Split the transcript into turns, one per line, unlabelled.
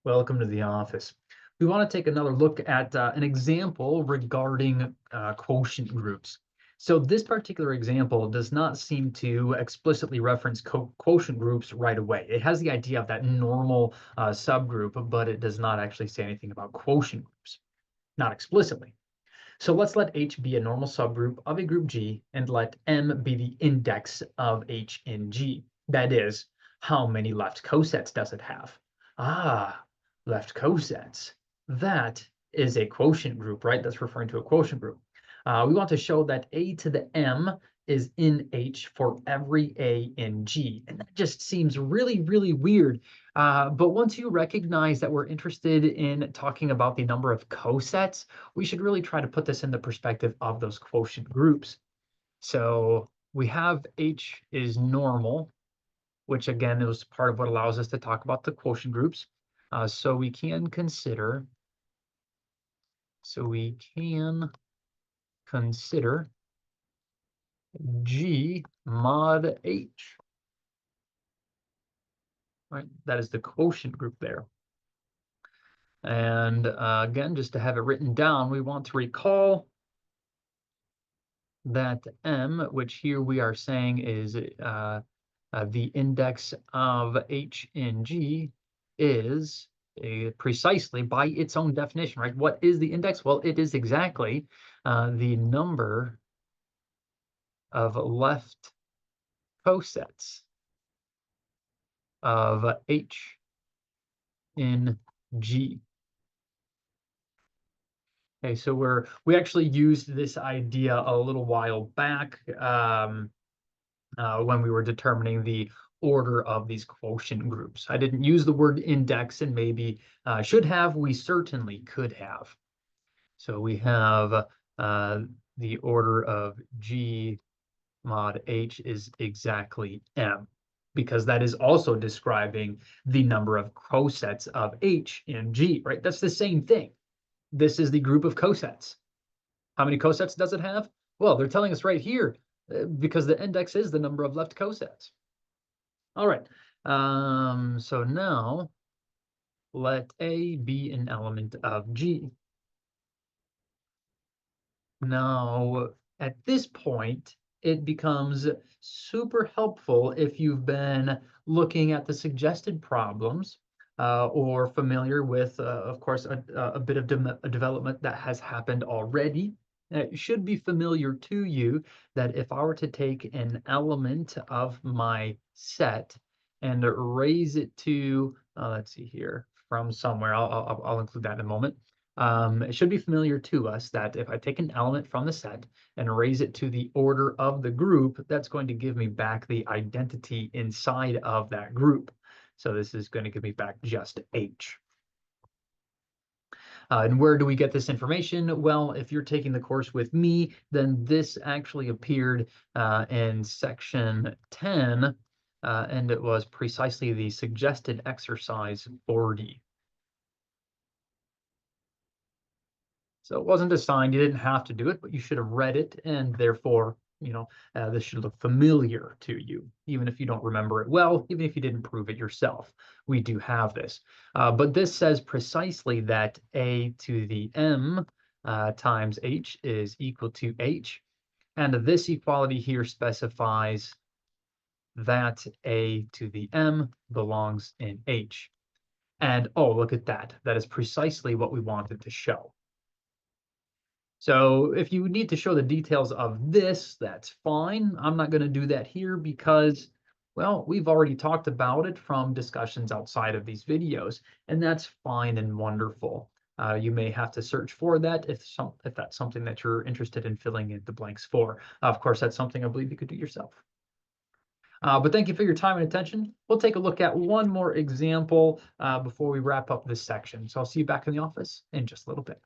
Welcome to the office. We want to take another look at an example regarding quotient groups. So this particular example does not seem to explicitly reference quotient groups right away. It has the idea of that normal subgroup, but it does not actually say anything about quotient groups, not explicitly. So let's let H be a normal subgroup of a group G and let M be the index of H in G. That is, how many left cosets does it have? Ah, left cosets. That is a quotient group, right? That's referring to a quotient group. We want to show that A to the M is in H for every A in G. And that just seems really, really weird. But once you recognize that we're interested in talking about the number of cosets, we should really try to put this in the perspective of those quotient groups. So we have H is normal, which again is part of what allows us to talk about the quotient groups. So we can consider G mod H, right? That is the quotient group there. And again, just to have it written down, we want to recall that M, which here we are saying is the index of H in G, is precisely by its own definition, right? What is the index? Well, it is exactly the number of left cosets of H in G. Okay, so we actually used this idea a little while back when we were determining the order of these quotient groups. I didn't use the word index and maybe should have. We certainly could have. So we have the order of G mod H is exactly M, because that is also describing the number of cosets of H in G, right? That's the same thing. This is the group of cosets. How many cosets does it have? Well, they're telling us right here because the index is the number of left cosets. All right. So now let A be an element of G. Now, at this point, it becomes super helpful if you've been looking at the suggested problems or familiar with, of course, a bit of a development that has happened already. It should be familiar to you that if I were to take an element of my set and raise it to, let's see here, from somewhere, I'll include that in a moment. It should be familiar to us that if I take an element from the set and raise it to the order of the group, that's going to give me back the identity inside of that group. So this is going to give me back just H. And where do we get this information? Well, if you're taking the course with me, then this actually appeared in section 10, and it was precisely the suggested exercise 40. So it wasn't assigned, you didn't have to do it, but you should have read it, and therefore, this should look familiar to you, even if you don't remember it well, even if you didn't prove it yourself. We do have this. But this says precisely that A to the M times H is equal to H. And this equality here specifies that A to the M belongs in H. And oh, look at that. That is precisely what we wanted to show. So if you need to show the details of this, that's fine. I'm not going to do that here because, well, we've already talked about it from discussions outside of these videos, and that's fine and wonderful. You may have to search for that if that's something that you're interested in filling in the blanks for. Of course, that's something I believe you could do yourself. But thank you for your time and attention. We'll take a look at one more example before we wrap up this section. So I'll see you back in the office in just a little bit.